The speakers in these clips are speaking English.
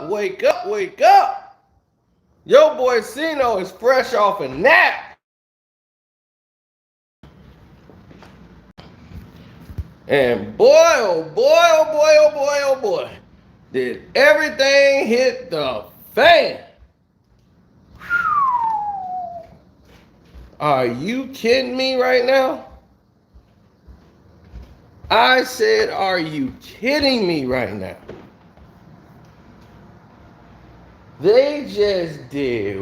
up, wake up, wake up. Your boy Cino is fresh off a nap. And boy, oh boy, oh boy, oh boy, oh boy, did everything hit the fan. Are you kidding me right now? I said, are you kidding me right now? They just did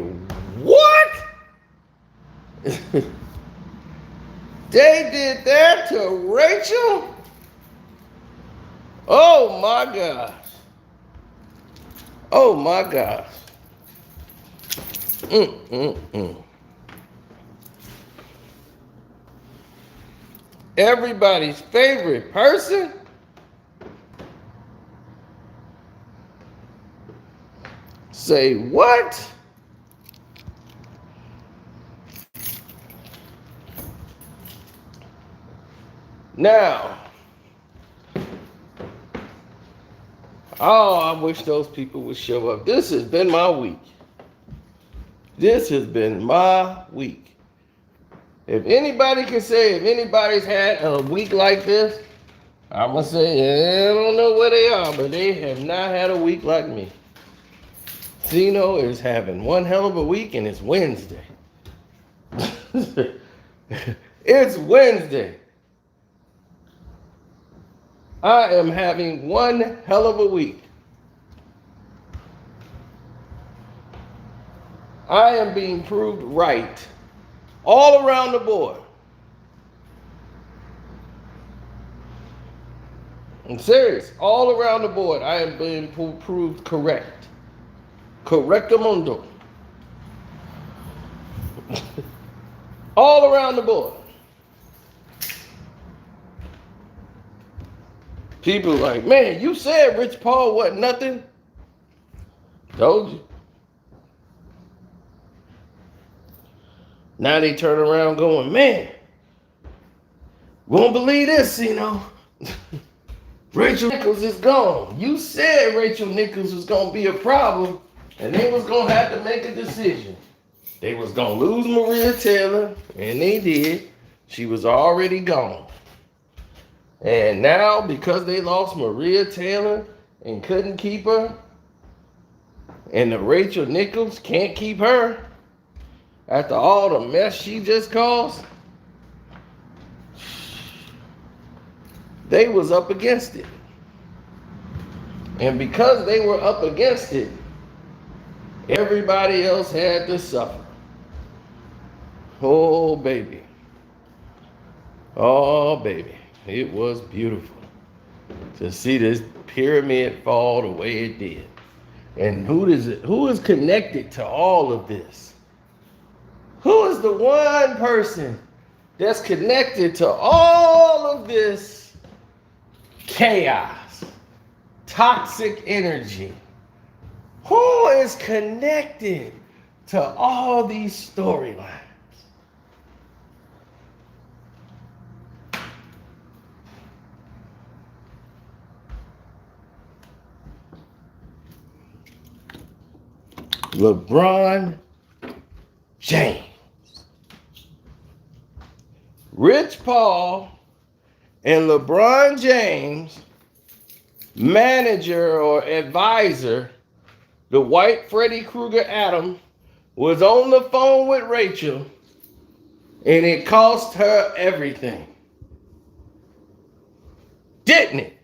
what? They did that to Rachel? Oh my gosh. Oh my gosh. Everybody's favorite person? Say what? Now, oh, I wish those people would show up. This has been my week. This has been my week. If anybody can say, if anybody's had a week like this, I'm going to say, I don't know where they are, but they have not had a week like me. Cino is having one hell of a week, and it's Wednesday. It's Wednesday. I am having one hell of a week. I am being proved right all around the board. I'm serious. All around the board, I am being proved correct. Correctamundo. All around the board. People like, man, you said Rich Paul wasn't nothing. Told you. Now they turn around going, man, won't believe this, Cino. Rachel Nichols is gone. You said Rachel Nichols was going to be a problem, and they was going to have to make a decision. They was going to lose Maria Taylor, and they did. She was already gone. And now, because they lost Maria Taylor and couldn't keep her, and the Rachel Nichols can't keep her, after all the mess she just caused, they was up against it. And because they were up against it, everybody else had to suffer. Oh, baby. Oh, baby. It was beautiful to see this pyramid fall the way it did. And who is connected to all of this? Who is the one person that's connected to all of this chaos, toxic energy? Who is connected to all these storylines? LeBron James. Rich Paul and LeBron James, manager or advisor, the white Freddy Krueger Adam, was on the phone with Rachel, and it cost her everything. Didn't it?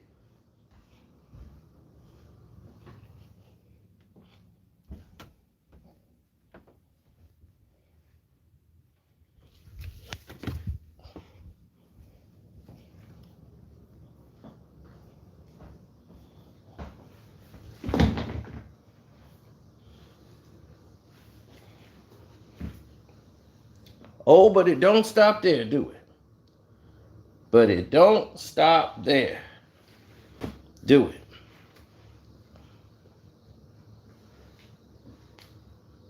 Oh, but it don't stop there, do it? But it don't stop there. Do it.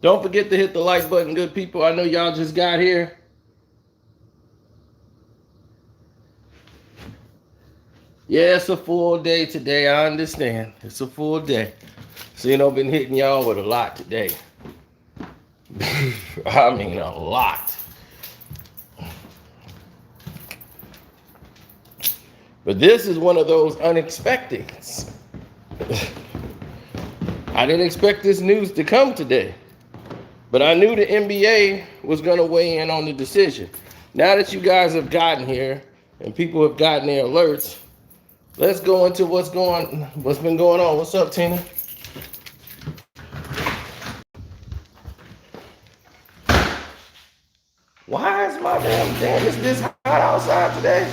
Don't forget to hit the like button, good people. I know y'all just got here. Yeah, it's a full day today. I understand. It's a full day. So, you know, been hitting y'all with a lot today. I mean, a lot. But this is one of those unexpecteds. I didn't expect this news to come today. But I knew the NBA was going to weigh in on the decision. Now that you guys have gotten here and people have gotten their alerts, let's go into what's been going on. What's up, Tina? Why is my damn is this hot outside today?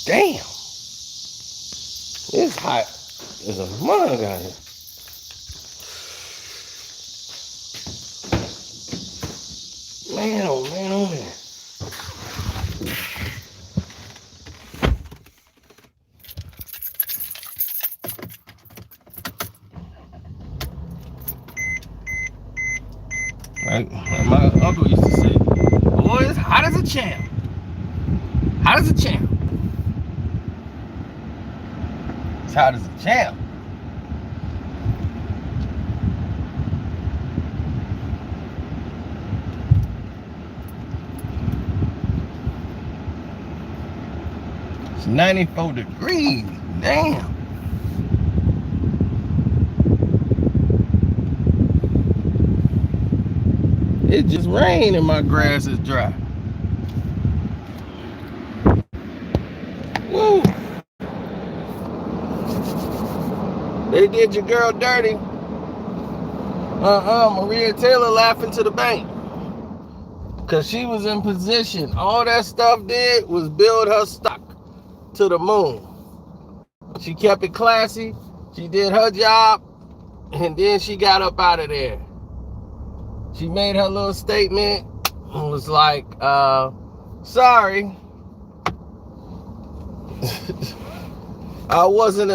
Damn. It's hot as a mug out here. Man, oh man, oh man. Like my uncle used to say, boy, it's hot as a champ. Hot as a champ. It's hot as a champ. It's 94 degrees. Damn. It just rained and my grass is dry. Woo! They did your girl dirty. Maria Taylor laughing to the bank. Because she was in position. All that stuff did was build her stock to the moon. She kept it classy. She did her job. And then she got up out of there. She made her little statement and was like, sorry. I wasn't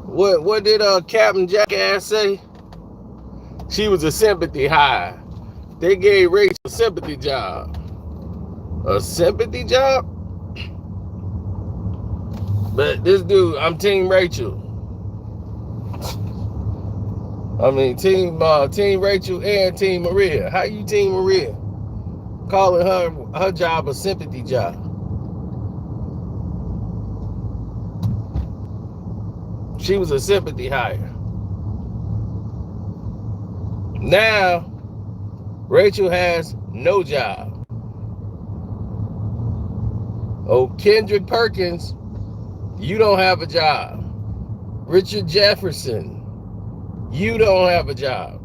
what did Captain Jackass say? She was a sympathy hire. They gave Rachel a sympathy job. A sympathy job? But this dude, I'm Team Rachel. I mean, Team Rachel and Team Maria. How you Team Maria? Calling her job a sympathy job. She was a sympathy hire. Now, Rachel has no job. Oh, Kendrick Perkins, you don't have a job. Richard Jefferson, you don't have a job.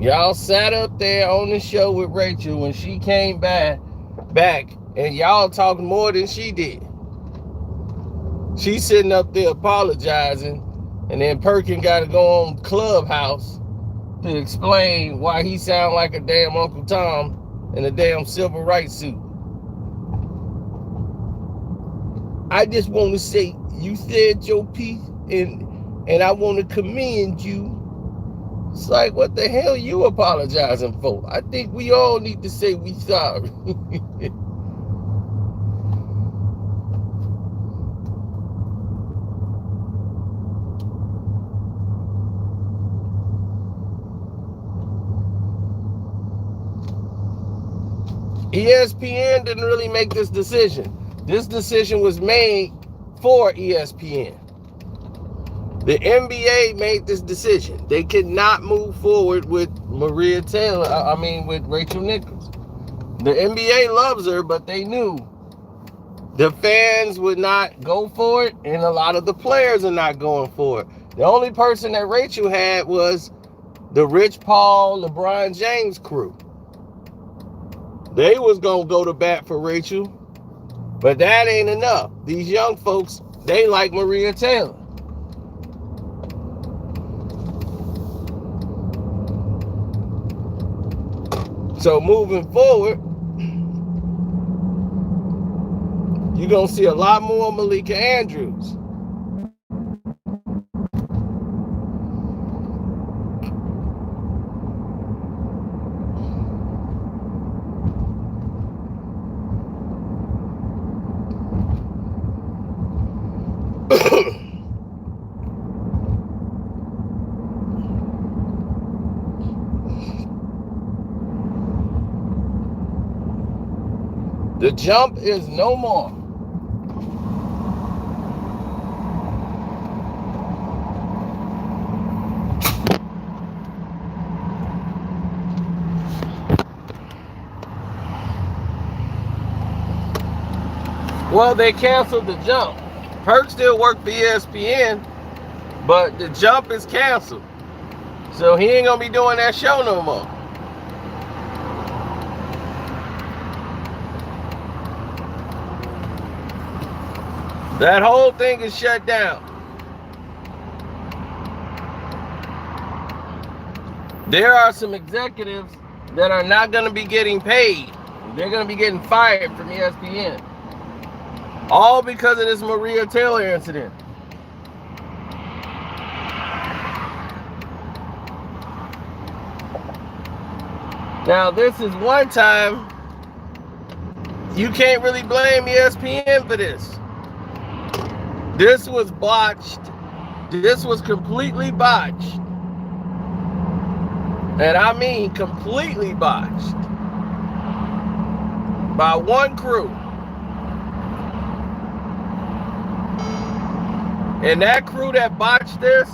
Y'all sat up there on the show with Rachel when she came back, and y'all talked more than she did. She's sitting up there apologizing, and then Perkins got to go on Clubhouse to explain why he sound like a damn Uncle Tom in a damn civil rights suit. I just want to say, you said your piece, and I want to commend you. It's like, what the hell you apologizing for? I think we all need to say we sorry. ESPN didn't really make this decision. This decision was made for ESPN. The NBA made this decision. They could not move forward with Maria Taylor. With Rachel Nichols. The NBA loves her, but they knew the fans would not go for it, and a lot of the players are not going for it. The only person that Rachel had was the Rich Paul, LeBron James crew. They was gonna go to bat for Rachel, but that ain't enough. These young folks, they like Maria Taylor. So moving forward, you're going to see a lot more Malika Andrews. The jump is no more. Well, they canceled the jump. Perk still worked for ESPN, but the jump is canceled. So he ain't gonna be doing that show no more. That whole thing is shut down. There are some executives that are not going to be getting paid. They're going to be getting fired from ESPN. All because of this Maria Taylor incident. Now, this is one time you can't really blame ESPN for this. This was botched. This was completely botched. And I mean completely botched. By one crew. And that crew that botched this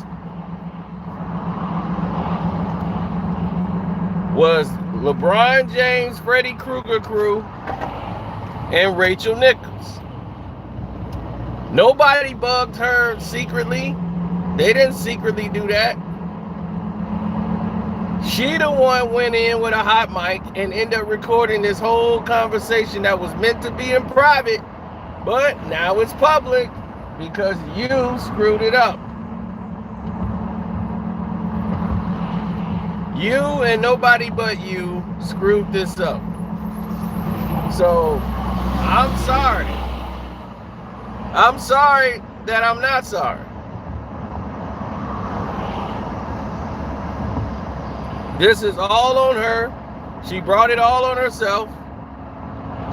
was LeBron James, Freddy Krueger crew, and Rachel Nichols. Nobody bugged her secretly. They didn't secretly do that. She the one went in with a hot mic and ended up recording this whole conversation that was meant to be in private, but now it's public because you screwed it up. You and nobody but you screwed this up. So, I'm sorry. I'm sorry that I'm not sorry. This is all on her. She brought it all on herself.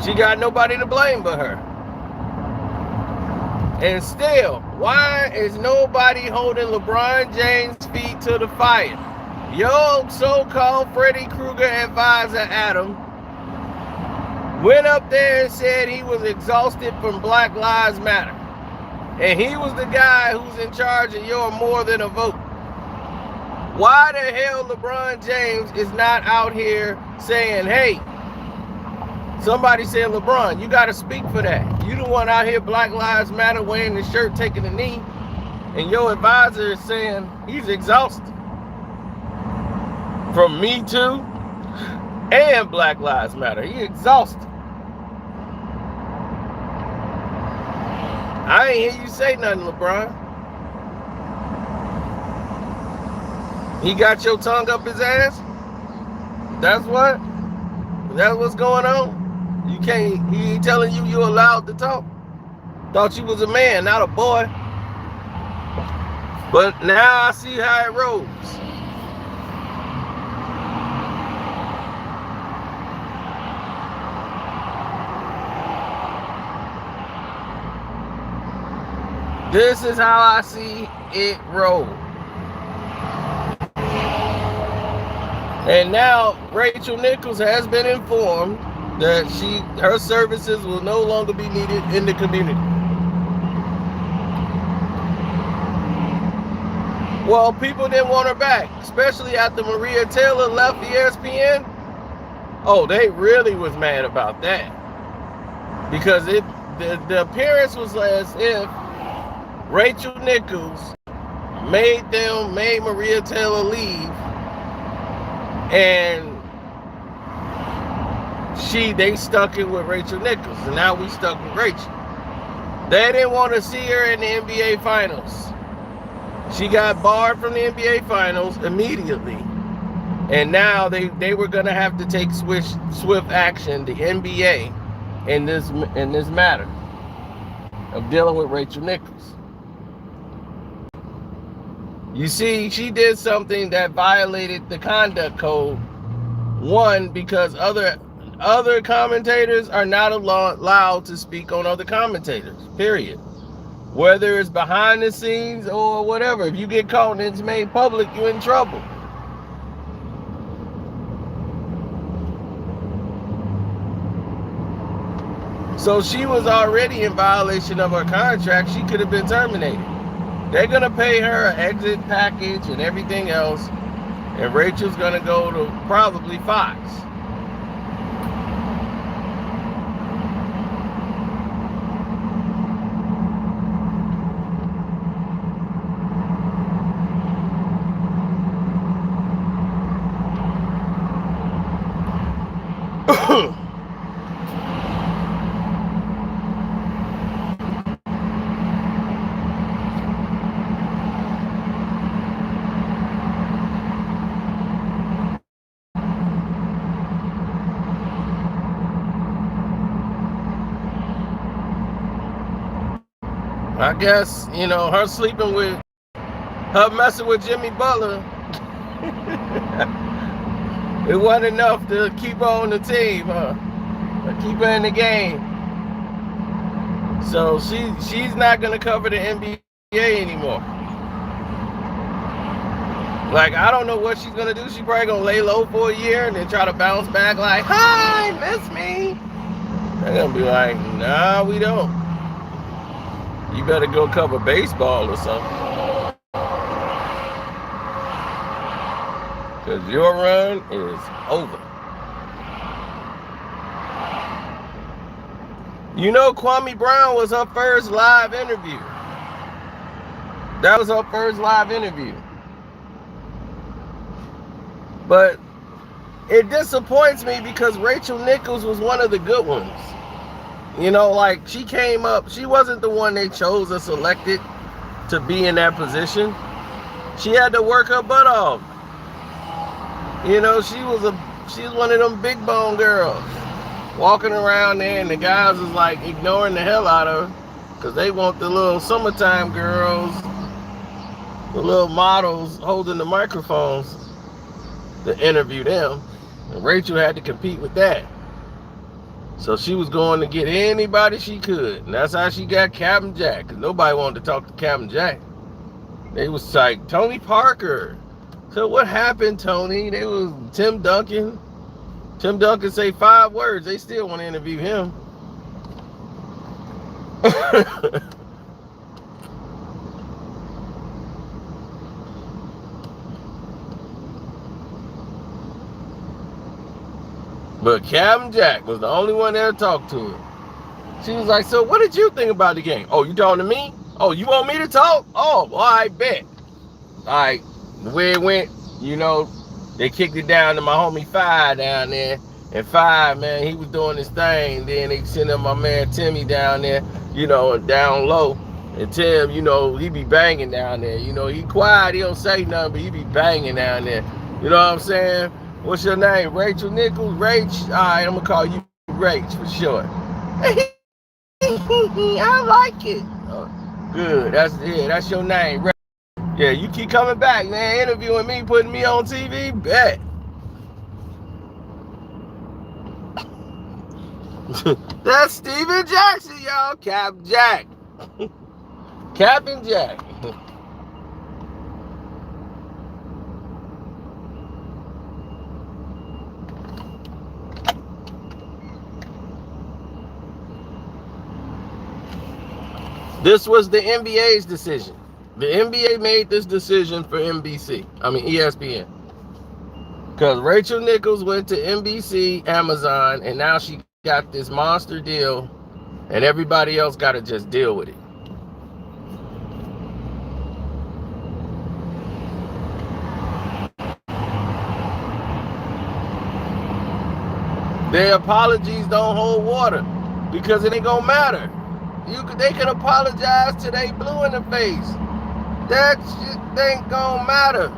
She got nobody to blame but her. And still, why is nobody holding LeBron James' feet to the fire? Your so-called Freddy Krueger advisor, Adam, went up there and said he was exhausted from Black Lives Matter. And he was the guy who's in charge of your more than a vote. Why the hell LeBron James is not out here saying, hey, somebody said, LeBron, you got to speak for that. You the one out here, Black Lives Matter, wearing the shirt, taking a knee. And your advisor is saying he's exhausted. From Me Too and Black Lives Matter. He exhausted. I ain't hear you say nothing, LeBron. He got your tongue up his ass? That's what? That's what's going on? You can't, he ain't telling you you're allowed to talk? Thought you was a man, not a boy. But now I see how it rolls. This is how I see it roll. And now Rachel Nichols has been informed that her services will no longer be needed in the community. Well, people didn't want her back, especially after Maria Taylor left ESPN. Oh, they really was mad about that. Because the appearance was as if Rachel Nichols made Maria Taylor leave, and they stuck it with Rachel Nichols, and now we stuck with Rachel. They didn't want to see her in the NBA Finals. She got barred from the NBA Finals immediately, and now they were gonna have to take swift action, the NBA, in this matter. of dealing with Rachel Nichols. You see, she did something that violated the conduct code. One, because other commentators are not allowed to speak on other commentators, period. Whether it's behind the scenes or whatever. If you get caught and it's made public, you're in trouble. So she was already in violation of her contract. She could have been terminated. They're going to pay her an exit package and everything else. And Rachel's going to go to probably Fox. I guess, her sleeping with, her messing with Jimmy Butler, it wasn't enough to keep her on the team, keep her in the game. So she's not going to cover the NBA anymore. Like, I don't know what she's going to do. She's probably going to lay low for a year and then try to bounce back like, hi, miss me. They're going to be like, nah, we don't. You better go cover baseball or something. Because your run is over. Kwame Brown was her first live interview. That was her first live interview. But it disappoints me because Rachel Nichols was one of the good ones. Like, she came up, she wasn't the one they chose or selected to be in that position. She had to work her butt off. She was one of them big bone girls walking around there, and the guys was like ignoring the hell out of her because they want the little summertime girls, the little models holding the microphones to interview them. And Rachel had to compete with that. So she was going to get anybody she could. And that's how she got Captain Jack. Because nobody wanted to talk to Captain Jack. They was like, Tony Parker. So what happened, Tony? They was Tim Duncan. Tim Duncan say 5 words. They still want to interview him. But Captain Jack was the only one there to talk to her. She was like, so what did you think about the game? Oh, you talking to me? Oh, you want me to talk? Oh, well, I bet. All right, the way it went, they kicked it down to my homie Five down there. And Five, man, he was doing his thing. Then they sent up my man Timmy down there, down low. And Tim, he be banging down there. He quiet, he don't say nothing, but he be banging down there. You know what I'm saying? What's your name? Rachel Nichols? Rach? All right, I'm going to call you Rach for short. I like it. Oh, good. That's your name. Yeah, you keep coming back, man. Interviewing me, putting me on TV. Bet. That's Steven Jackson, y'all. Captain Jack. Captain Jack. This was the NBA's decision. The NBA made this decision for ESPN. Because Rachel Nichols went to NBC, Amazon, and now she got this monster deal, and everybody else got to just deal with it. Their apologies don't hold water because it ain't gonna matter. They can apologize till they blue in the face. That shit ain't gonna matter.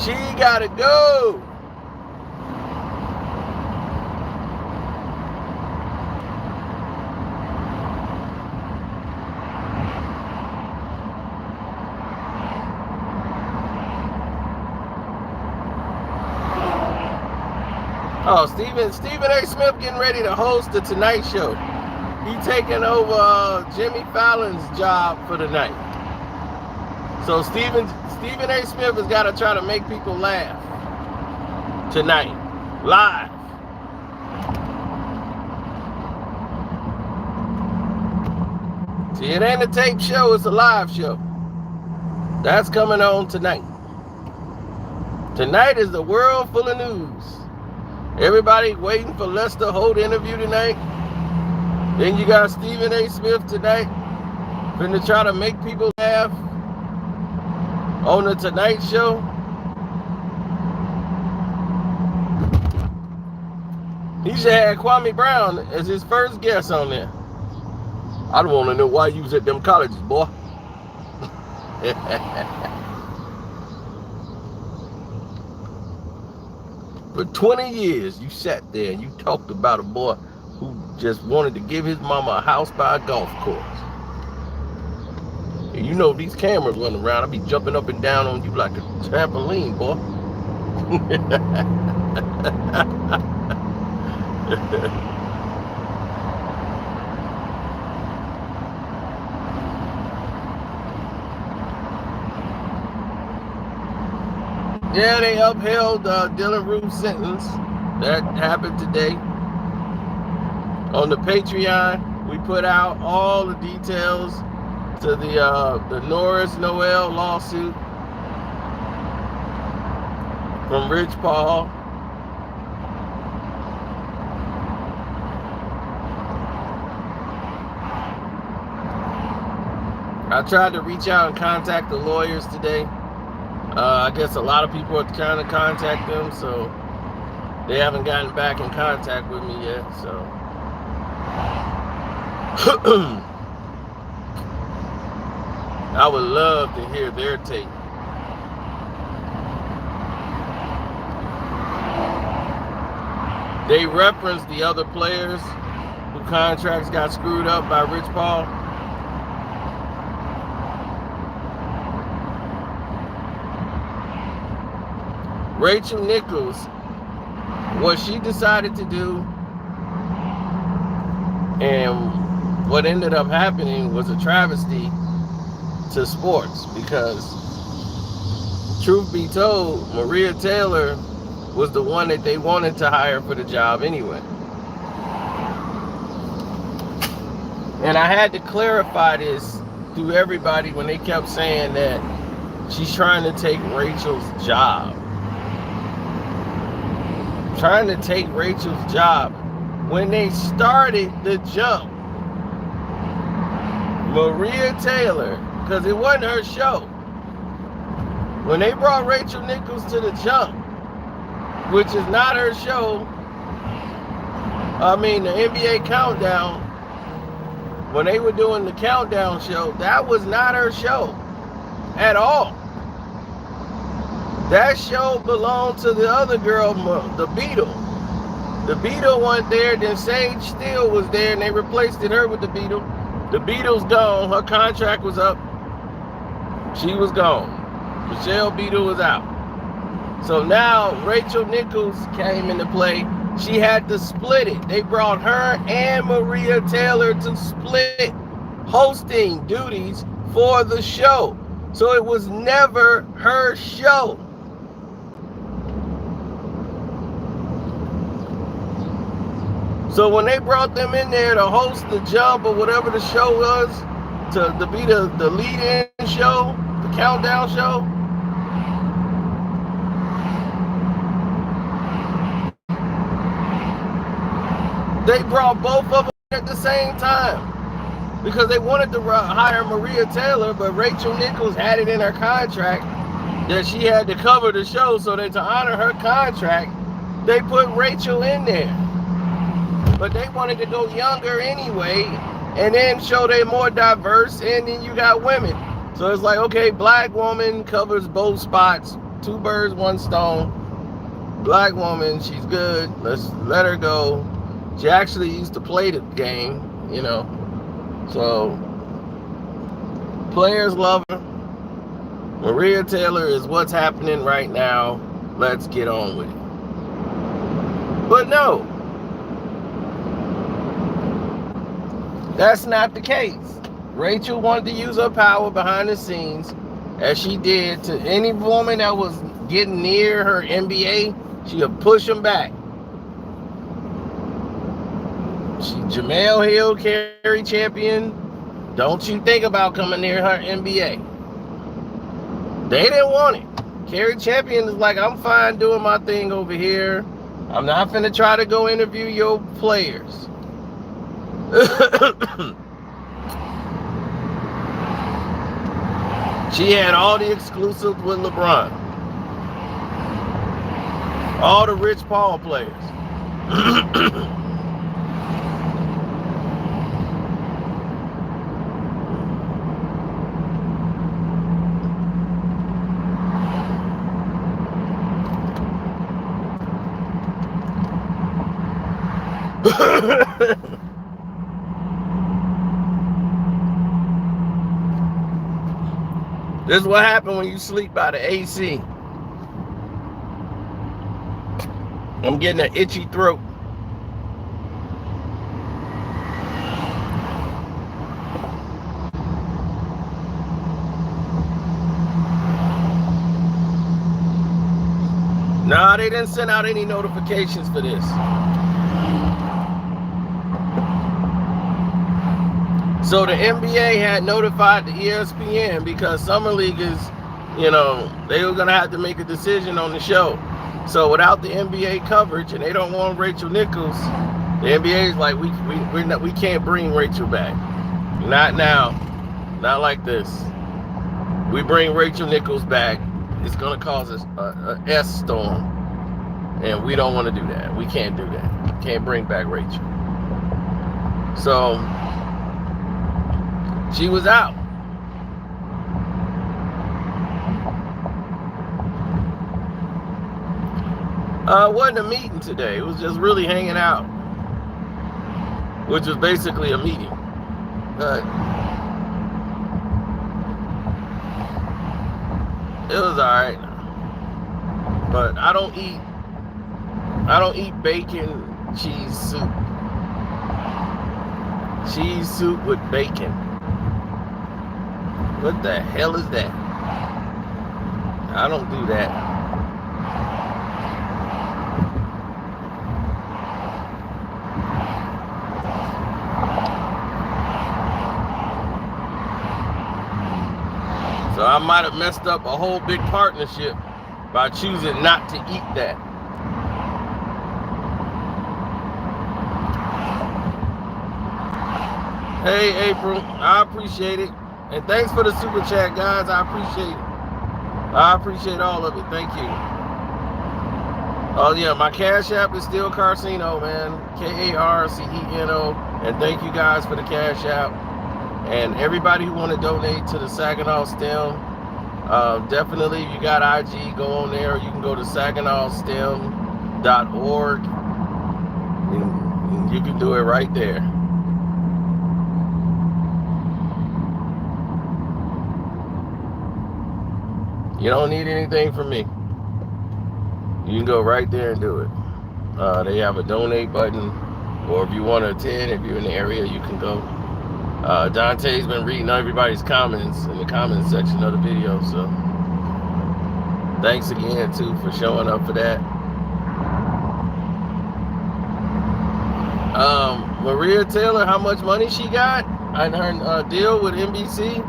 She gotta go. Oh, Stephen A. Smith getting ready to host the Tonight Show. He taking over Jimmy Fallon's job for the night. So Stephen A. Smith has got to try to make people laugh tonight, live. See, it ain't a tape show, it's a live show. That's coming on tonight. Tonight is the world full of news. Everybody waiting for Lester Holt interview tonight. Then you got Stephen A. Smith tonight. Finna try to make people laugh on the Tonight Show. He should have Kwame Brown as his first guest on there. I don't want to know why you was at them colleges, boy. For 20 years, you sat there and you talked about a boy who just wanted to give his mama a house by a golf course. And you know these cameras running around, I be jumping up and down on you like a trampoline, boy. Yeah, they upheld Dylan Roof's sentence. That happened today. On the Patreon, we put out all the details to the Norris Noel lawsuit from Rich Paul. I tried to reach out and contact the lawyers today. I guess a lot of people are trying to contact them, so they haven't gotten back in contact with me yet. So I would love to hear their take. They referenced the other players whose contracts got screwed up by Rich Paul. Rachel Nichols, what she decided to do and what ended up happening was a travesty to sports, because truth be told, Maria Taylor was the one that they wanted to hire for the job anyway. And I had to clarify this to everybody when they kept saying that she's trying to take Rachel's job. Trying to take Rachel's job. When they started the jump, Maria Taylor, because it wasn't her show, when they brought Rachel Nichols to the jump, which is not her show, I mean the NBA Countdown, when they were doing the Countdown show, that was not her show at all. That show belonged to the other girl, the Beetle. The Beetle wasn't there, then Sage Steele was there, and they replaced her with the Beetle. The Beetle's gone, her contract was up. She was gone. Michelle Beetle was out. So now Rachel Nichols came into play. She had to split it. They brought her and Maria Taylor to split hosting duties for the show. So it was never her show. So when they brought them in there to host the jump or whatever the show was, to be the lead-in show, the countdown show, they brought both of them at the same time because they wanted to hire Maria Taylor, but Rachel Nichols had it in her contract that she had to cover the show, so that to honor her contract, they put Rachel in there. But they wanted to go younger anyway, and then show they more diverse, and then you got women. So it's like, okay, black woman covers both spots, two birds, one stone. Black woman, she's good, let's let her go. She actually used to play the game, you know. So players love her. Maria Taylor is what's happening right now. Let's get on with it. But no, that's not the case. Rachel wanted to use her power behind the scenes, as she did to any woman that was getting near her NBA. She would push them back. Jamel Hill, Carrie champion. Don't you think about coming near her NBA. They didn't want it. Carrie champion is like, I'm fine doing my thing over here. I'm not finna try to go interview your players. She had all the exclusives with LeBron. All the Rich Paul players. This is what happens when you sleep by the AC. I'm getting an itchy throat. Nah, they didn't send out any notifications for this. So the NBA had notified the ESPN because Summer League is, they were going to have to make a decision on the show. So without the NBA coverage, and they don't want Rachel Nichols, the NBA is like, we can't bring Rachel back. Not now. Not like this. We bring Rachel Nichols back, it's going to cause a S storm. And we don't want to do that. We can't do that. We can't bring back Rachel. So she was out. It wasn't a meeting today. It was just really hanging out, which was basically a meeting. It was all right. But I don't eat bacon cheese soup. Cheese soup with bacon. What the hell is that? I don't do that. So I might have messed up a whole big partnership by choosing not to eat that. Hey, April, I appreciate it. And thanks for the super chat, guys. I appreciate it. I appreciate all of it. Thank you. Oh, yeah, my Cash App is still Carcino, man. Carceno. And thank you guys for the Cash App. And everybody who want to donate to the Saginaw STEM, definitely, if you got IG, go on there. You can go to SaginawSTEM.org. And you can do it right there. You don't need anything from me. You can go right there and do it. They have a donate button, or if you want to attend, if you're in the area, you can go. Dante's been reading everybody's comments in the comments section of the video, so thanks again too for showing up for that. Maria Taylor, how much money she got on her deal with NBC?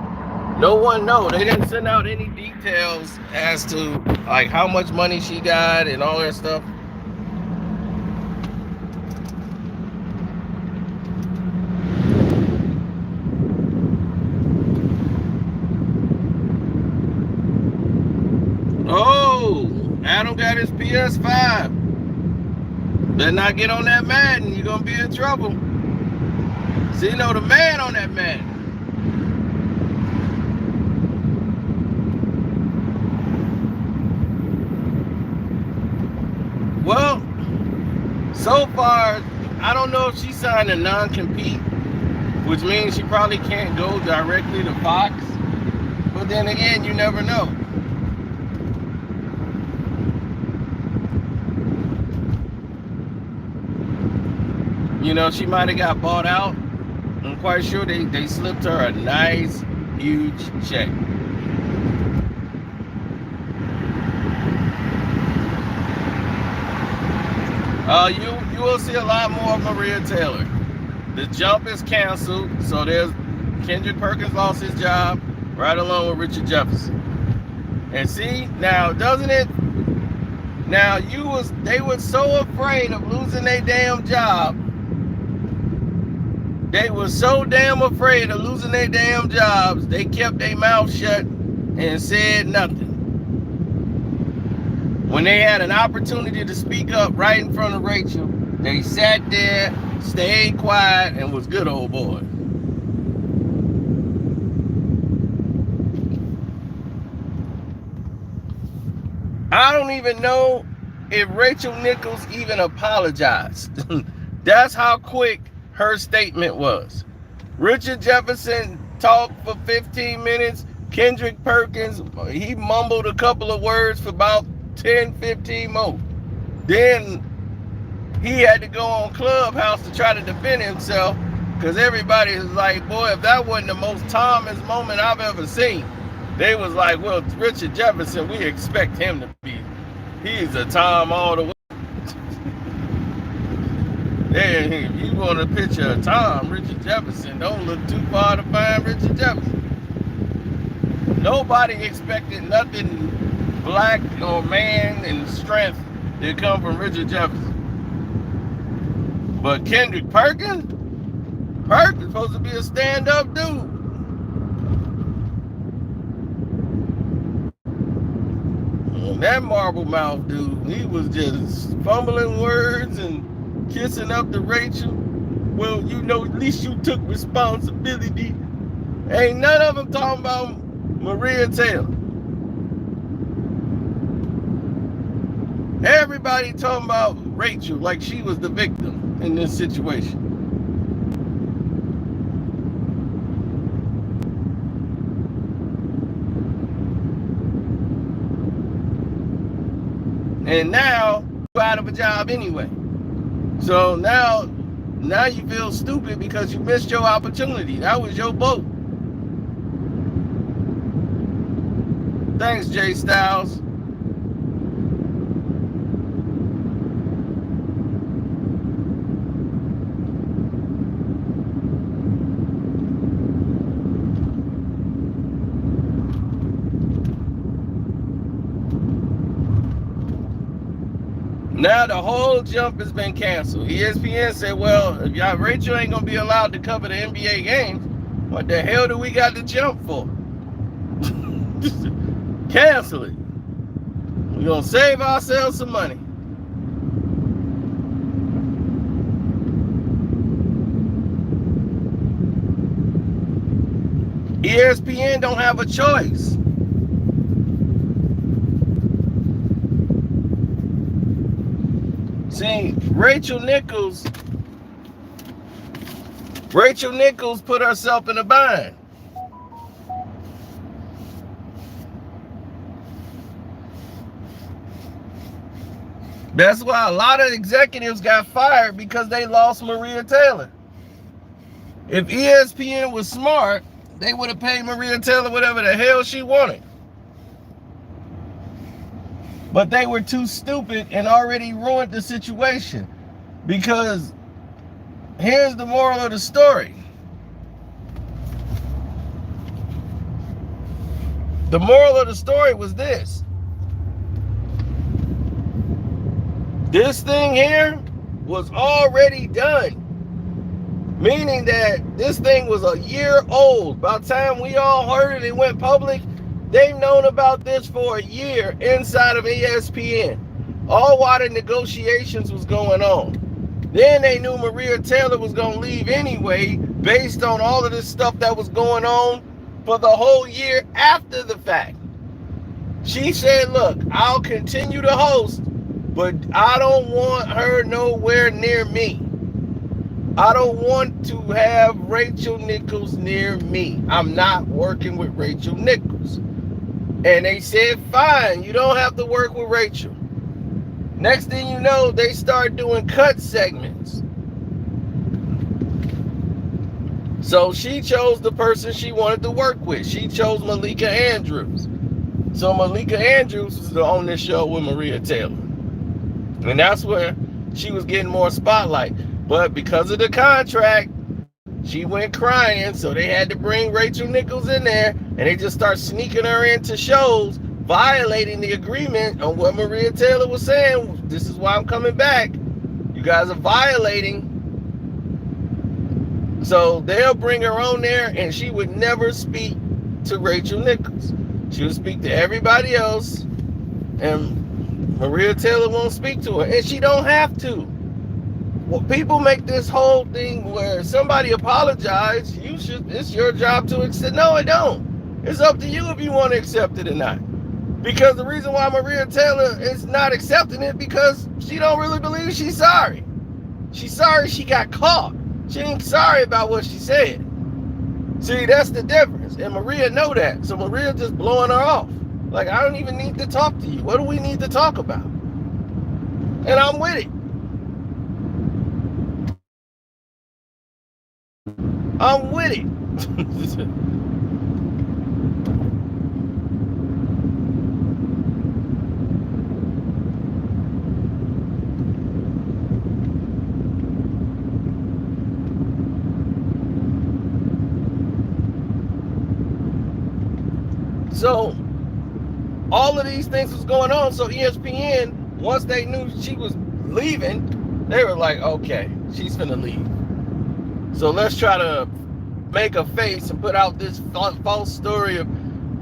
No one knows. They didn't send out any details as to like how much money she got and all that stuff. Oh, Adam got his PS5. Better not get on that Madden. You're gonna be in trouble. See, the man on that Madden. Well, so far, I don't know if she signed a non-compete, which means she probably can't go directly to Fox. But then again, you never know. she might have got bought out. I'm quite sure they slipped her a nice, huge check. You will see a lot more of Maria Taylor. The jump is canceled, so there's Kendrick Perkins lost his job right along with Richard Jefferson. And see, now doesn't it? Now they were so afraid of losing their damn job. They were so damn afraid of losing their damn jobs, they kept their mouth shut and said nothing. When they had an opportunity to speak up right in front of Rachel, they sat there, stayed quiet, and was good old boys. I don't even know if Rachel Nichols even apologized. That's how quick her statement was. Richard Jefferson talked for 15 minutes. Kendrick Perkins, he mumbled a couple of words for about 10, 15 more. Then he had to go on Clubhouse to try to defend himself because everybody was like, boy, if that wasn't the most Thomas moment I've ever seen. They was like, well, Richard Jefferson, we expect him to be. He's a Tom all the way. Hey, if you want a picture of Tom, Richard Jefferson, don't look too far to find Richard Jefferson. Nobody expected nothing black or man and strength to come from Richard Jefferson. But Kendrick Perkins supposed to be a stand-up dude. And that marble mouth dude, he was just fumbling words and kissing up to Rachel. Well, at least you took responsibility. Ain't none of them talking about Maria Taylor. Everybody talking about Rachel like she was the victim in this situation. And now you're out of a job anyway. So now you feel stupid because you missed your opportunity. That was your boat. Thanks, Jay Styles. Now the whole jump has been canceled. ESPN said, well, if Rachel ain't going to be allowed to cover the NBA games, what the hell do we got to jump for? Cancel it. We're going to save ourselves some money. ESPN don't have a choice. See, Rachel Nichols put herself in a bind. That's why a lot of executives got fired because they lost Maria Taylor. If ESPN was smart, they would have paid Maria Taylor whatever the hell she wanted. But they were too stupid and already ruined the situation. Because here's the moral of the story. The moral of the story was this. This thing here was already done. Meaning that this thing was a year old. By the time we all heard it, it went public. They've known about this for a year inside of ESPN. All while the negotiations was going on. Then they knew Maria Taylor was going to leave anyway based on all of this stuff that was going on for the whole year after the fact. She said, look, I'll continue to host, but I don't want her nowhere near me. I don't want to have Rachel Nichols near me. I'm not working with Rachel Nichols. And they said, fine, you don't have to work with Rachel. Next thing you know, they start doing cut segments. So she chose the person she wanted to work with. She chose Malika Andrews. So Malika Andrews was on this show with Maria Taylor. And that's where she was getting more spotlight. But because of the contract, she went crying, so they had to bring Rachel Nichols in there, and they just start sneaking her into shows, violating the agreement on what Maria Taylor was saying. This is why I'm coming back. You guys are violating. So they'll bring her on there, and she would never speak to Rachel Nichols. She would speak to everybody else, and Maria Taylor won't speak to her, and she don't have to. Well, people make this whole thing where somebody apologize, it's your job to accept. No, it don't. It's up to you if you want to accept it or not. Because the reason why Maria Taylor is not accepting it, because she don't really believe she's sorry. She's sorry she got caught. She ain't sorry about what she said. See, that's the difference. And Maria know that. So Maria just blowing her off. Like, I don't even need to talk to you. What do we need to talk about? And I'm with it. I'm with it. So all of these things was going on. So ESPN, once they knew she was leaving, they were like, okay, she's finna leave. So let's try to make a face and put out this false story of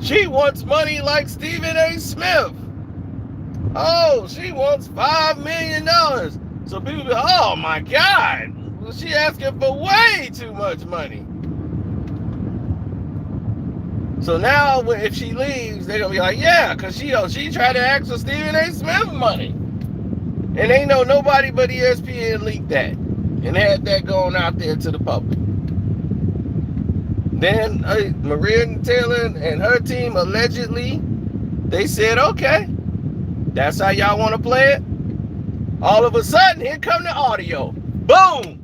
she wants money like Stephen A. Smith. Oh, she wants $5 million. So people be, oh my God, she asking for way too much money. So now if she leaves, they're gonna be like, yeah, because she tried to ask for Stephen A. Smith money. And they know nobody but ESPN leaked that and had that going out there to the public. Then Maria Taylor and her team allegedly, they said, okay, that's how y'all want to play it. All of a sudden, here come the audio. Boom!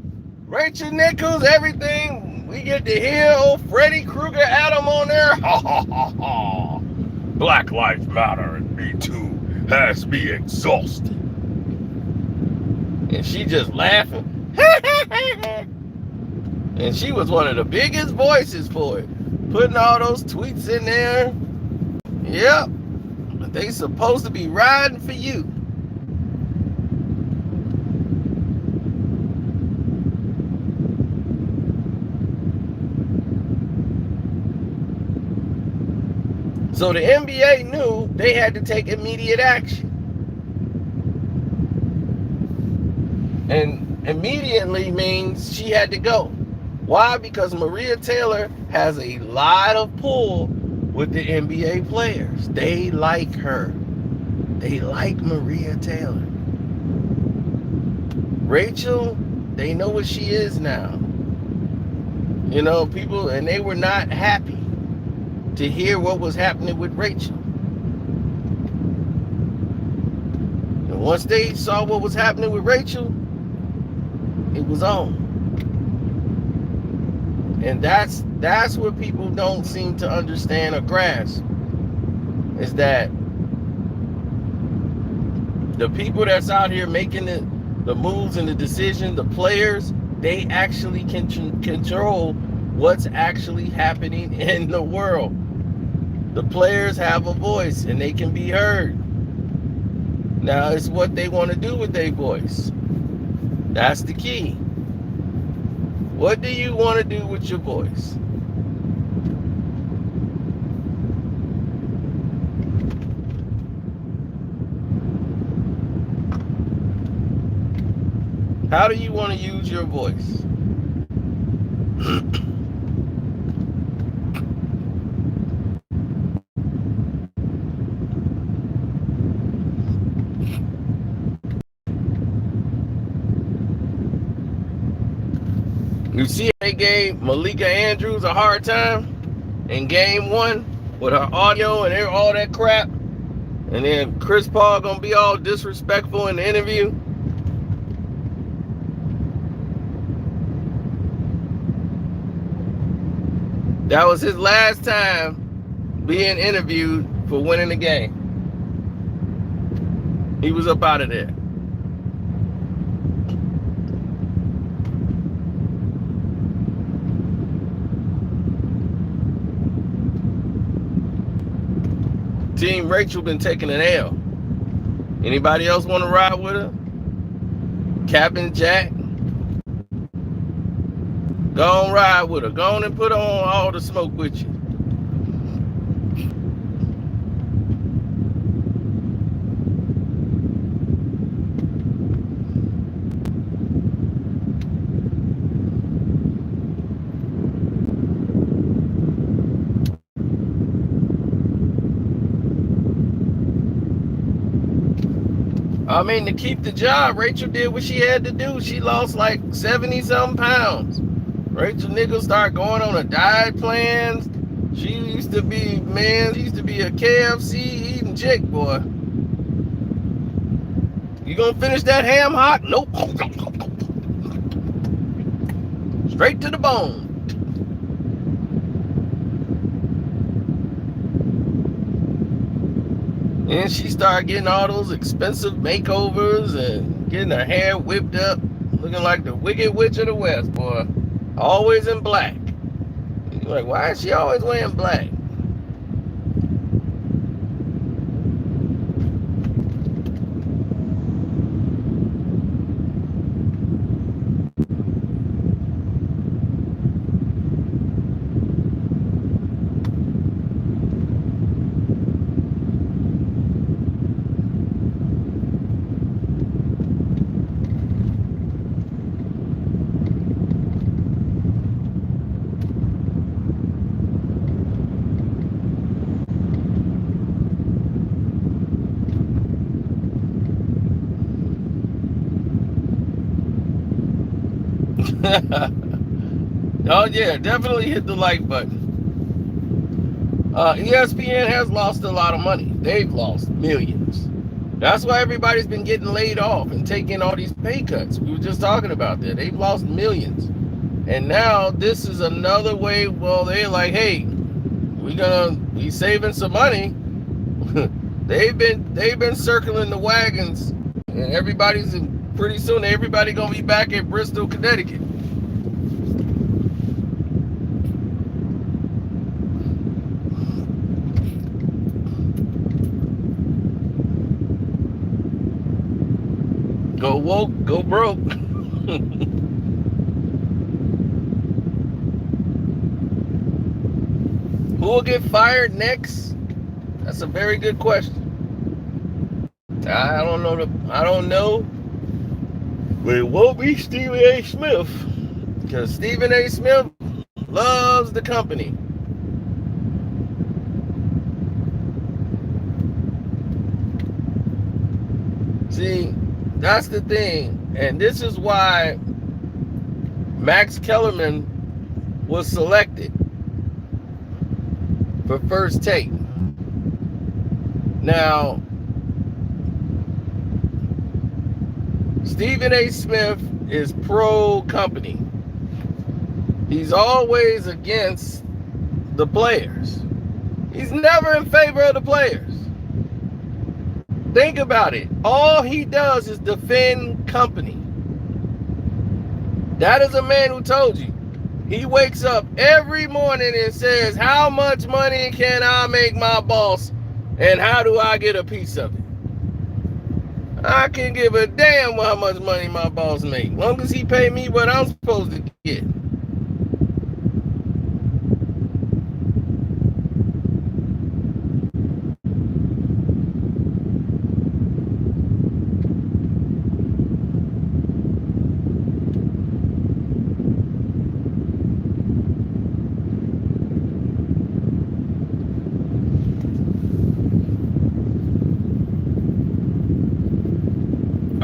Rachel Nichols, everything. We get to hear old Freddy Krueger Adam on there. Ha ha ha ha. Black Lives Matter and Me Too has me exhausted. And she just laughing. And she was one of the biggest voices for it. Putting all those tweets in there. Yep. But they supposed to be riding for you. So the NBA knew they had to take immediate action. And immediately means she had to go. Why? Because Maria Taylor has a lot of pull with the NBA players. They like her. They like Maria Taylor. Rachel, they know what she is now. You know, people, and they were not happy to hear what was happening with Rachel. And once they saw what was happening with Rachel, it was on. And that's what people don't seem to understand or grasp, is that the people that's out here making the moves and the decisions, the players, they actually can control what's actually happening in the world. The players have a voice and they can be heard. Now it's what they want to do with their voice. That's the key. What do you want to do with your voice? How do you want to use your voice? You see, they gave Malika Andrews a hard time in game 1 with her audio and all that crap. And then Chris Paul gonna be all disrespectful in the interview. That was his last time being interviewed for winning the game. He was up out of there. Team Rachel been taking an L. Anybody else want to ride with her? Captain Jack? Go on ride with her. Go on and put on all the smoke with you. I mean, to keep the job, Rachel did what she had to do. She lost like 70-something pounds. Rachel Nichols started going on a diet plan. She used to be, man, she used to be a KFC eating chick, boy. You gonna finish that ham hock? Nope. Straight to the bone. And she started getting all those expensive makeovers and getting her hair whipped up, looking like the Wicked Witch of the West, boy. Always in black. You're like, why is she always wearing black? Oh yeah, definitely hit the like button. ESPN has lost a lot of money. They've lost millions. That's why everybody's been getting laid off and taking all these pay cuts. We were just talking about that. They've lost millions. And now this is another way. Well, they're like, hey, we saving some money. they've been circling the wagons, and pretty soon everybody gonna be back at Bristol, Connecticut. Go woke, go broke. Who will get fired next? That's a very good question. I don't know. But it won't be Stephen A. Smith, because Stephen A. Smith loves the company. See, that's the thing. And this is why Max Kellerman was selected for First Take. Now, Stephen A. Smith is pro-company. He's always against the players. He's never in favor of the players. Think about it. All he does is defend company. That is a man who told you. He wakes up every morning and says, how much money can I make my boss, and how do I get a piece of it? I can give a damn how much money my boss make, as long as he pay me what I'm supposed to get.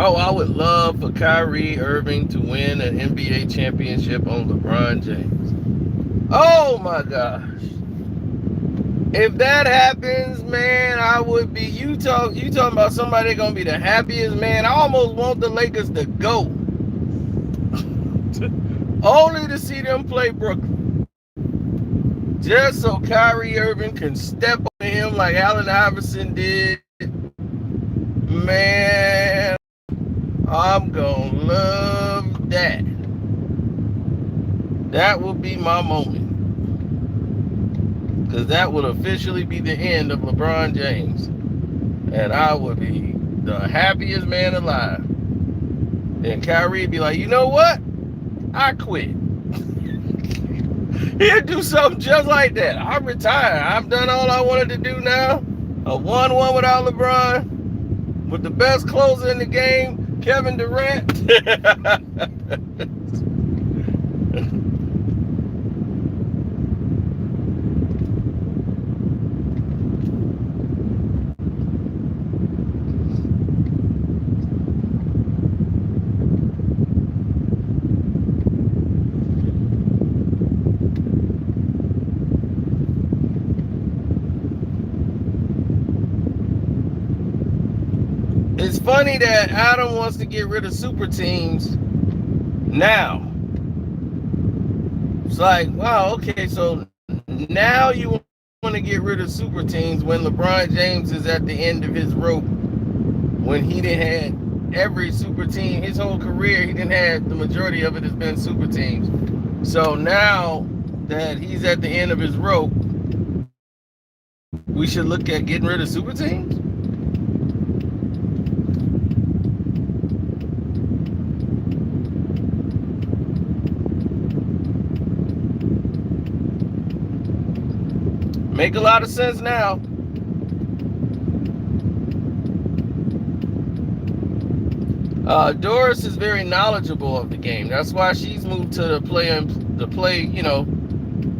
Oh, I would love for Kyrie Irving to win an NBA championship on LeBron James. Oh my gosh. If that happens, man, I would be, you talking about somebody gonna be the happiest, man. I almost want the Lakers to go. Only to see them play Brooklyn. just so Kyrie Irving can step on him like Allen Iverson did. Man, I'm gonna love that. That will be my moment. Because that would officially be the end of LeBron James. And I would be the happiest man alive. And Kyrie would be like, you know what? I quit. He'll do something just like that. I'm retired. I've done all I wanted to do now. A 1-1 without LeBron. With the best closer in the game, Kevin Durant. It's funny that Adam wants to get rid of super teams now. It's like, wow, okay, so now you want to get rid of super teams when LeBron James is at the end of his rope, when he didn't have every super team, his whole career, he didn't have the majority of it has been super teams. So now that he's at the end of his rope, we should look at getting rid of super teams? Make a lot of sense now. Doris is very knowledgeable of the game. That's why she's moved to the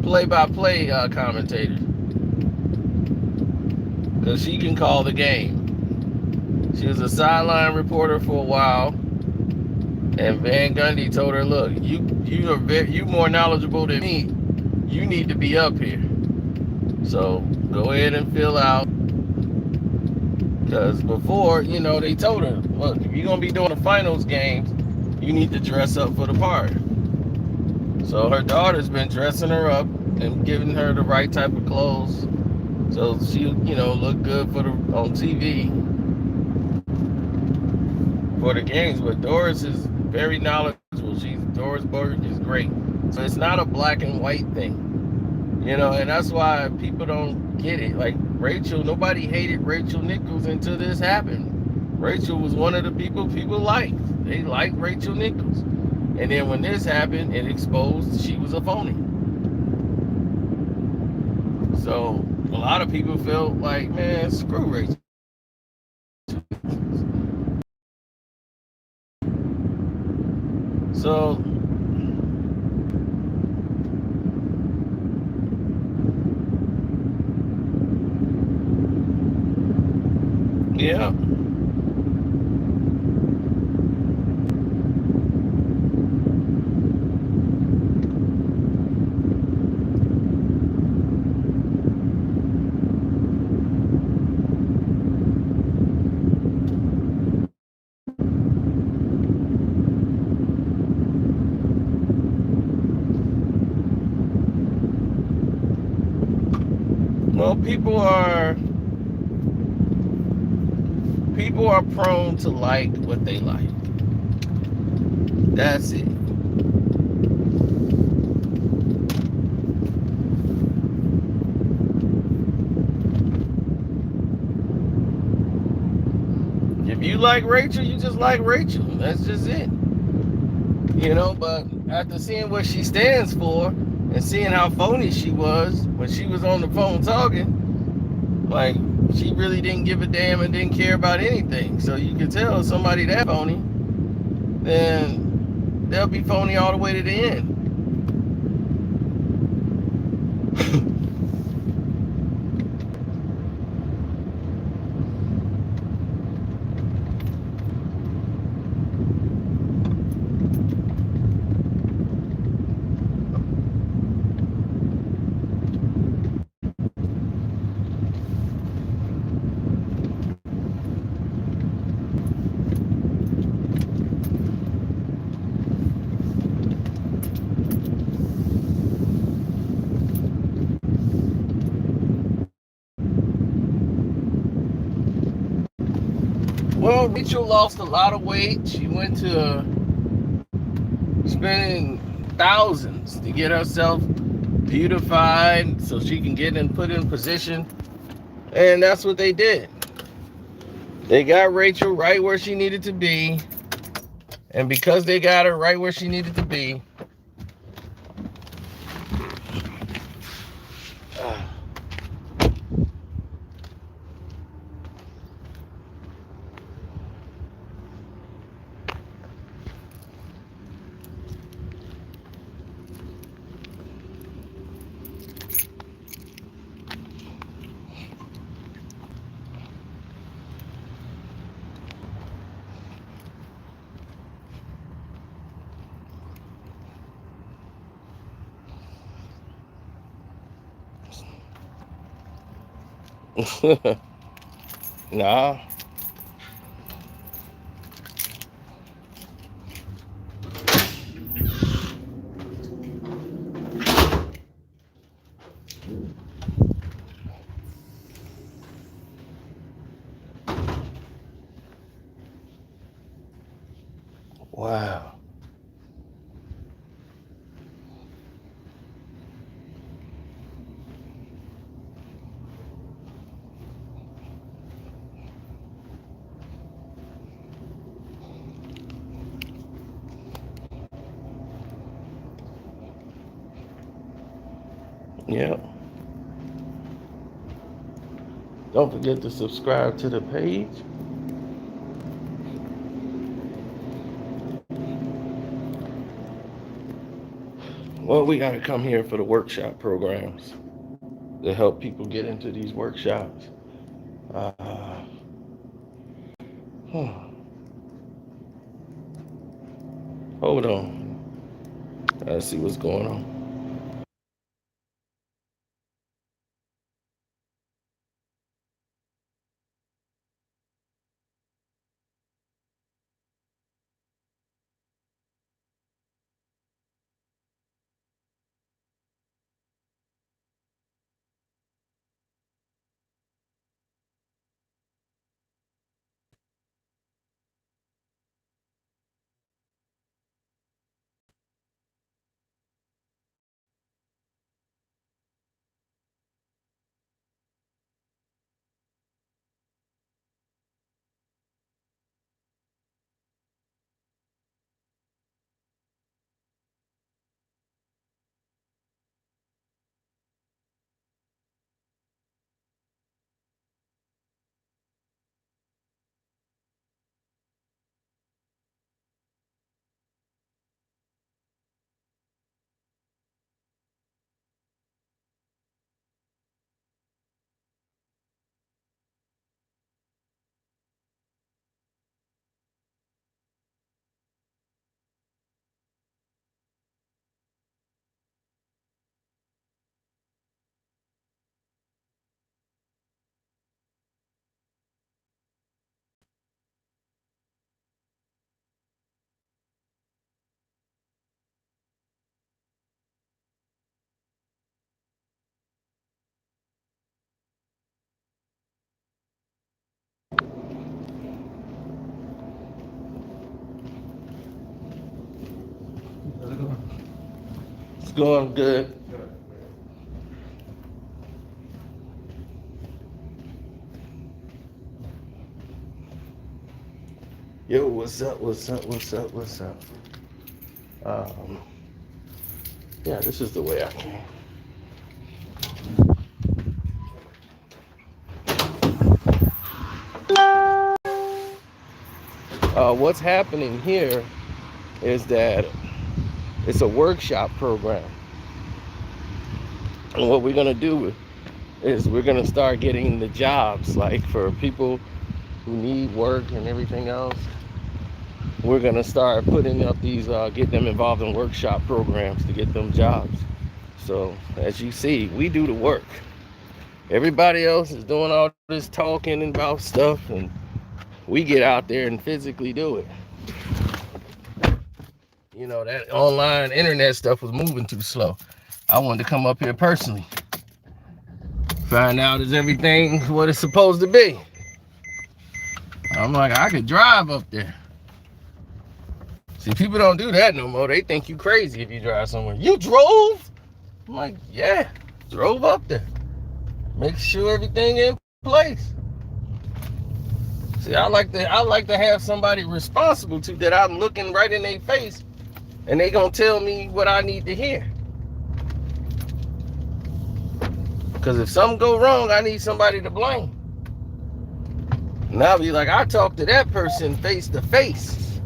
play-by-play commentator. Because she can call the game. She was a sideline reporter for a while. And Van Gundy told her, look, you more knowledgeable than me. You need to be up here. So go ahead and fill out. Because before, they told her, look, if you're going to be doing the finals games, you need to dress up for the part. So her daughter's been dressing her up and giving her the right type of clothes. So she, look good on TV for the games. But Doris is very knowledgeable. Doris Burke is great. So it's not a black and white thing. And that's why people don't get it. Like Rachel, nobody hated Rachel Nichols until this happened. Rachel was one of the people liked. They liked Rachel Nichols. And then when this happened, it exposed she was a phony. So a lot of people felt like, man, screw Rachel. So yeah. Well, people are prone to like what they like. That's it. If you like Rachel, you just like Rachel. That's just it. But after seeing what she stands for and seeing how phony she was when she was on the phone talking, like, she really didn't give a damn and didn't care about anything. So you can tell somebody that phony, then they'll be phony all the way to the end. Rachel lost a lot of weight. She went to spending thousands to get herself beautified so she can get and put in position. And that's what they did. They got Rachel right where she needed to be. And because they got her right where she needed to be, nah. Wow. Yeah. Don't forget to subscribe to the page. Well, we got to come here for the workshop programs to help people get into these workshops. Uh, Hold on. Let's see what's going on. It's going good. Yo, what's up? What's up? What's up? What's up? Yeah, this is the way I came. What's happening here is that it's a workshop program. And what we're going to do is we're going to start getting the jobs, like for people who need work and everything else. We're going to start putting up these, get them involved in workshop programs to get them jobs. So as you see, we do the work. Everybody else is doing all this talking about stuff, and we get out there and physically do it. You know, that online internet stuff was moving too slow. I wanted to come up here personally. Find out is everything what it's supposed to be. I'm like, I could drive up there. See, people don't do that no more. They think you crazy if you drive somewhere. You drove? I'm like, yeah, drove up there. Make sure everything in place. See, I like to have somebody responsible to that I'm looking right in their face and they gonna tell me what I need to hear. Because if something go wrong, I need somebody to blame. And I'll be like, I talked to that person face to face.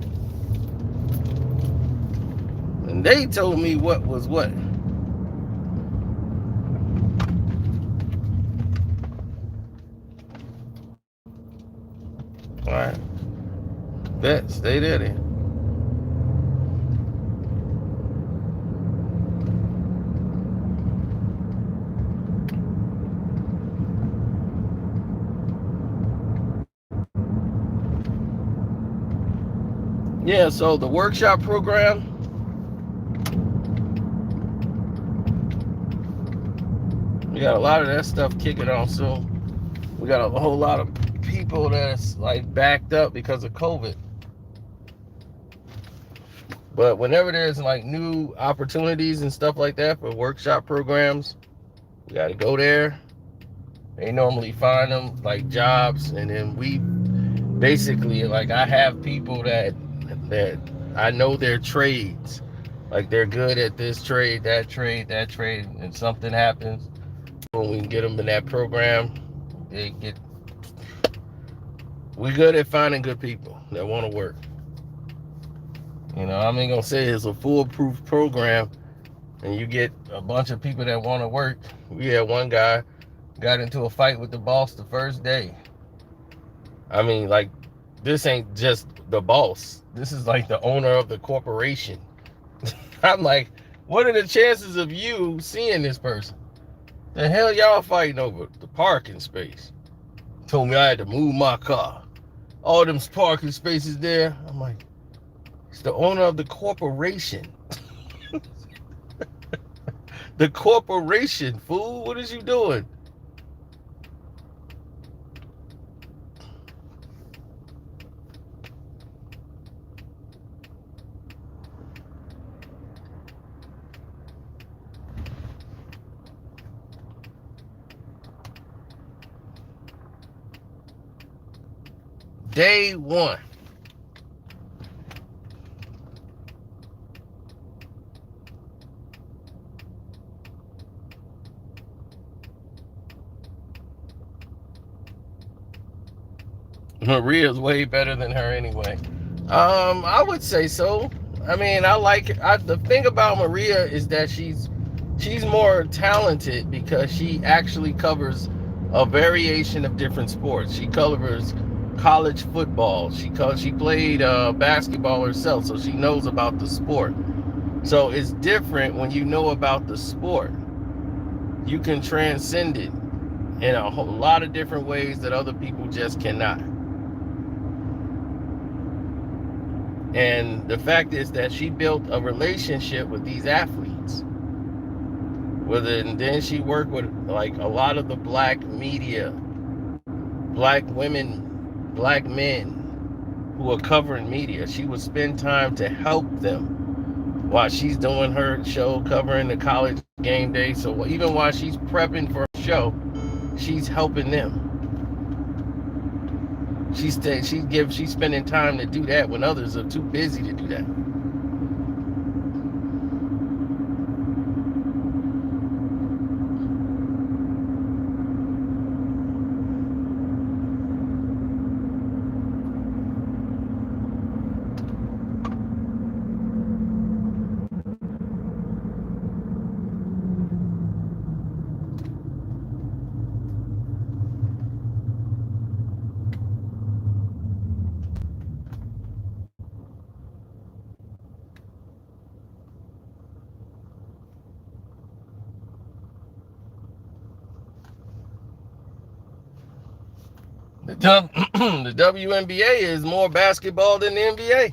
And they told me what was what. Alright. Bet, stay there then. Yeah, so the workshop program, we got a lot of that stuff kicking off soon. We got a whole lot of people that's like backed up because of COVID. But whenever there's like new opportunities and stuff like that for workshop programs, we got to go there. They normally find them like jobs, and then we basically, like, I have people that I know their trades. Like, they're good at this trade, that trade, and something happens. When we can get them in that program, we good at finding good people that want to work. You know, I'm ain't gonna say it's a foolproof program and you get a bunch of people that want to work. We had one guy got into a fight with the boss the first day. I mean, like, this ain't just the boss. This is like the owner of the corporation. I'm like, what are the chances of you seeing this person? The hell y'all fighting over? The parking space. Told me I had to move my car. All them parking spaces there. I'm like, it's the owner of the corporation. The corporation, fool. What is you doing? Day one. Maria's way better than her anyway. I would say so. I mean, the thing about Maria is that she's more talented because she actually covers a variation of different sports. She covers college football. She played basketball herself, so she knows about the sport. So it's different when you know about the sport. You can transcend it in a whole lot of different ways that other people just cannot. And the fact is that she built a relationship with these athletes. And then she worked with like a lot of the black media, black women, black men who are covering media. She would spend time to help them while she's doing her show covering the college game day. So even while she's prepping for a show, she's helping them. She's spending time to do that when others are too busy to do that. The WNBA is more basketball than the NBA.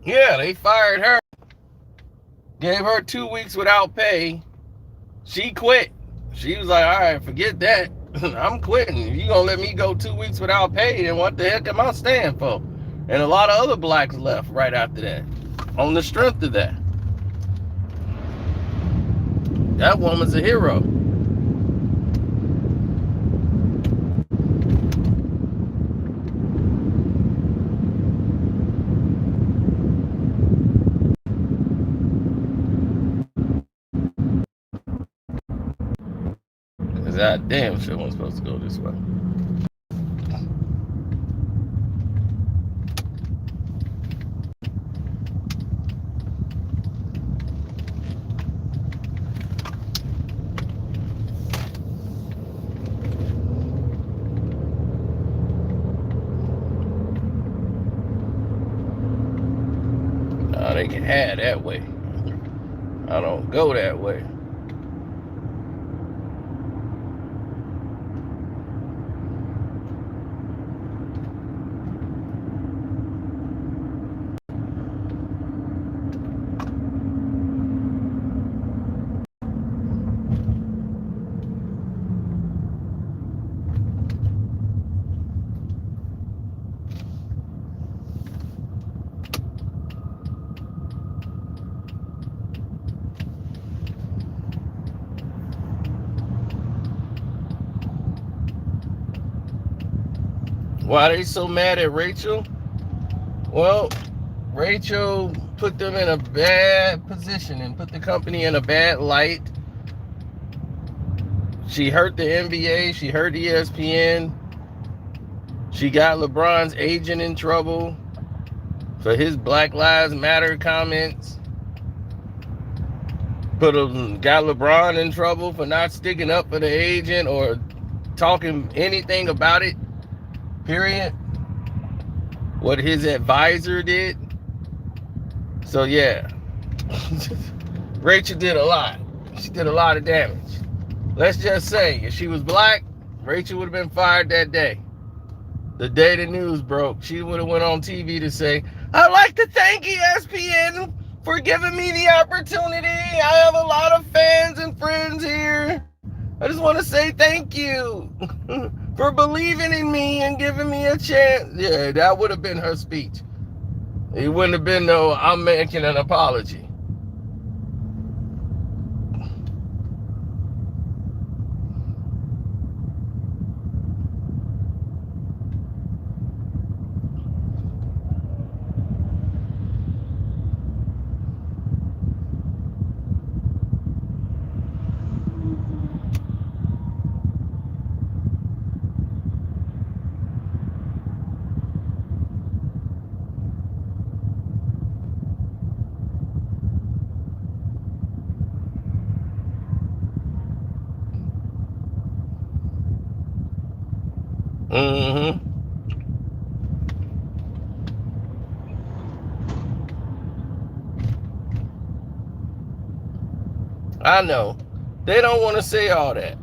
Yeah, they fired her. Gave her 2 weeks without pay. She quit. She was like, all right, forget that. I'm quitting. If you gonna let me go 2 weeks without pay, then what the heck am I staying for? And a lot of other blacks left right after that. On the strength of that. That woman's a hero. Cause that damn shit wasn't supposed to go this way. They can have that way. I don't go that way. Why are they so mad at Rachel? Well, Rachel put them in a bad position and put the company in a bad light. She hurt the NBA. She hurt ESPN. She got LeBron's agent in trouble for his Black Lives Matter comments. Got LeBron in trouble for not sticking up for the agent or talking anything about it. Period. What his advisor did. So yeah, Rachel did a lot. She did a lot of damage. Let's just say, if she was black, Rachel would have been fired that day. The day the news broke, she would have went on TV to say, I'd like to thank ESPN for giving me the opportunity. I have a lot of fans and friends here. I just want to say thank you for believing in me and giving me a chance. Yeah, that would have been her speech. It wouldn't have been no, I'm making an apology. Mm-hmm. I know. They don't want to say all that.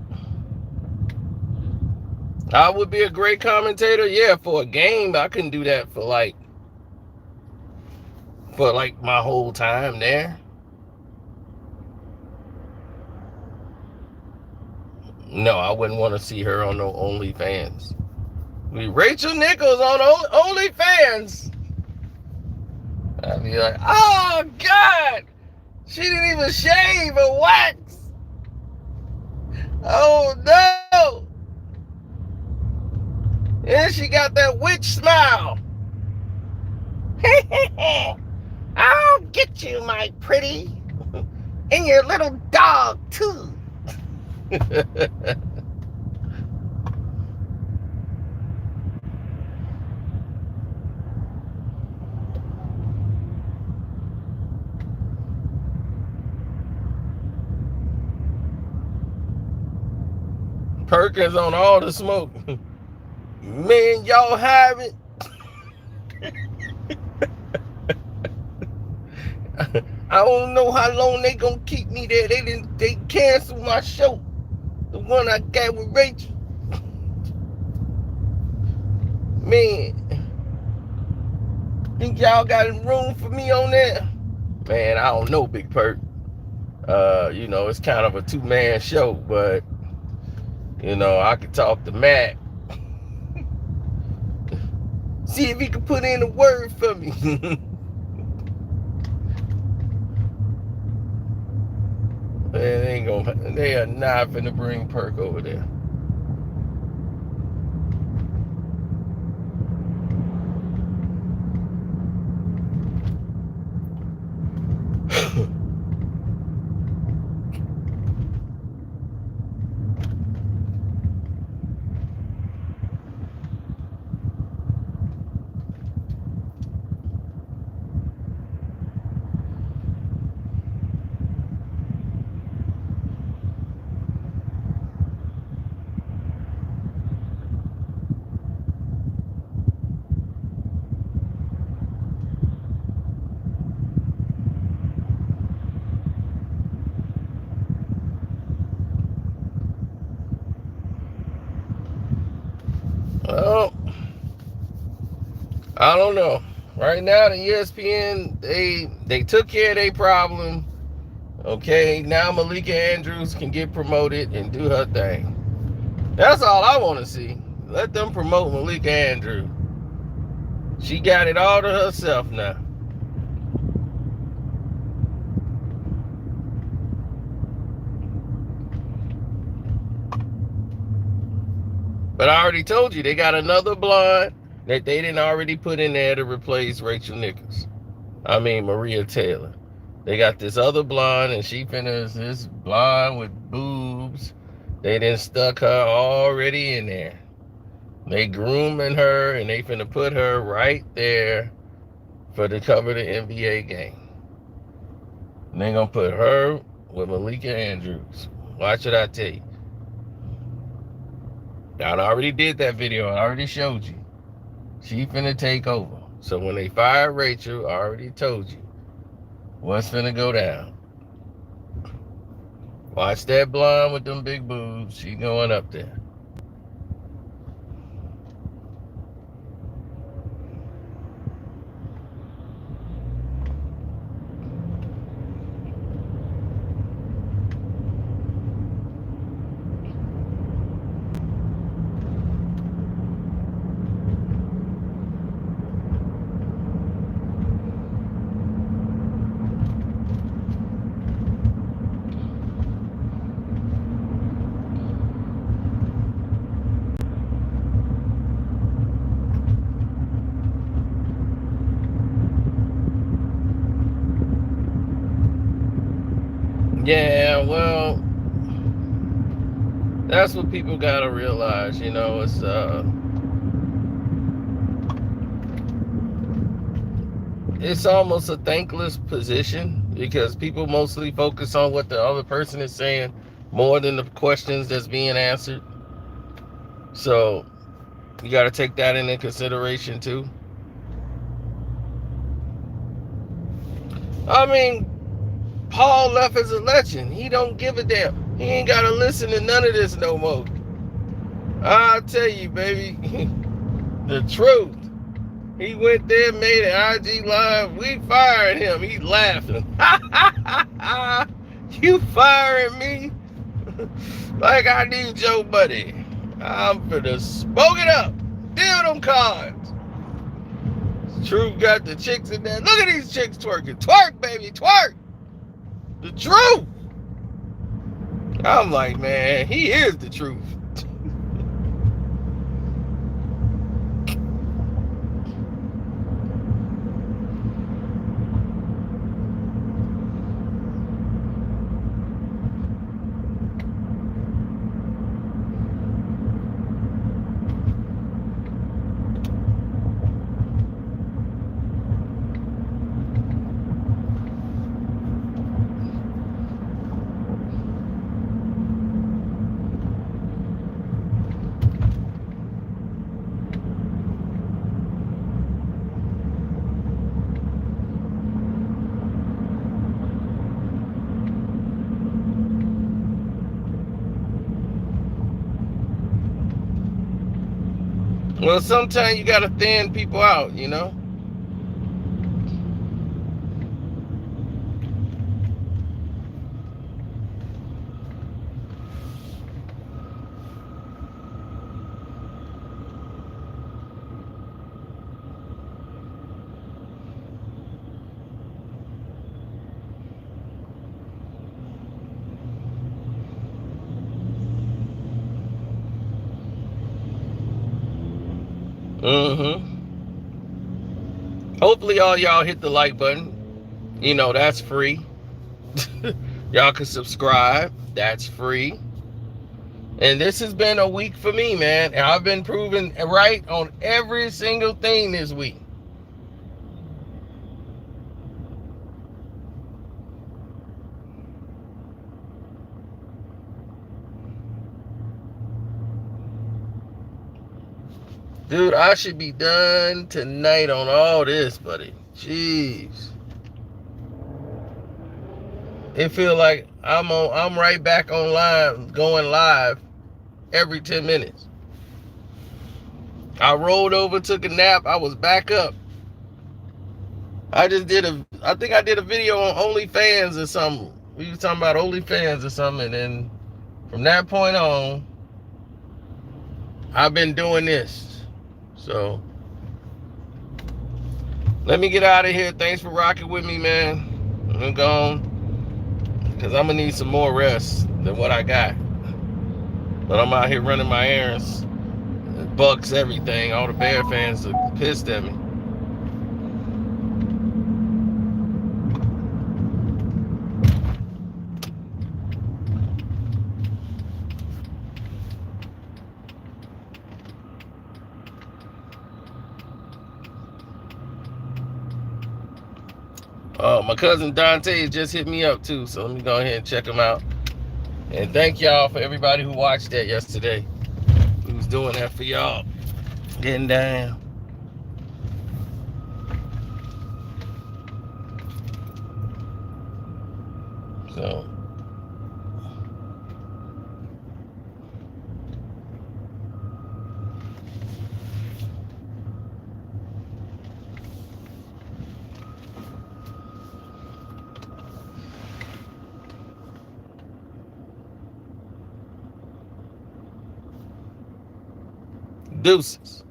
I would be a great commentator, yeah, for a game. I couldn't do that for like my whole time there. No, I wouldn't want to see her on no OnlyFans. Rachel Nichols on OnlyFans. I'd be like, oh God, she didn't even shave or what? Oh no. And she got that witch smile. I'll get you, my pretty. And your little dog, too. Perkins on all the smoke. Man, y'all have it. I don't know how long they gonna keep me there. They canceled my show. The one I got with Rachel. Man. Think y'all got room for me on there? Man, I don't know, Big Perk. It's kind of a two-man show, but I could talk to Matt. See if he can put in a word for me. They are not finna bring Perk over there. Well, I don't know. Right now, the ESPN, they took care of their problem. Okay, now Malika Andrews can get promoted and do her thing. That's all I want to see. Let them promote Malika Andrews. She got it all to herself now. But I already told you, they got another blonde that they didn't already put in there to replace Rachel Nichols. Maria Taylor. They got this other blonde, and she finished this blonde with boobs. They done stuck her already in there. They grooming her, and they finna put her right there for to cover the NBA game. And they gonna put her with Malika Andrews. Watch what I tell you. I already did that video. I already showed you. She finna take over. So when they fire Rachel, I already told you what's finna go down. Watch that blonde with them big boobs. She going up there. Yeah, well, that's what people gotta realize. It's almost a thankless position because people mostly focus on what the other person is saying more than the questions that's being answered. So you got to take that into consideration too. Paul left as a legend. He don't give a damn. He ain't got to listen to none of this no more. I'll tell you, baby, the truth. He went there, made an IG live. We fired him. He's laughing. You firing me? Like I need Joe Buddy. I'm finna smoke it up. Deal them cards. Truth got the chicks in there. Look at these chicks twerking. Twerk, baby, twerk. The truth. I'm like, man, he is the truth. Well, sometimes you gotta thin people out, Hopefully all y'all hit the like button. You know, that's free. Y'all can subscribe. That's free. And this has been a week for me, man. And I've been proven right on every single thing this week. Dude, I should be done tonight on all this, buddy. Jeez. It feels like I'm right back online, going live every 10 minutes. I rolled over, took a nap, I was back up. I think I did a video on OnlyFans or something. We were talking about OnlyFans or something, and then from that point on, I've been doing this. So, let me get out of here. Thanks for rocking with me, man. I'm gone, because I'm going to need some more rest than what I got. But I'm out here running my errands. Bucks everything. All the Bear fans are pissed at me. My cousin Dante just hit me up too, so let me go ahead and check him out. And thank y'all for everybody who watched that yesterday. Who's doing that for y'all. Getting down. So. Deuces.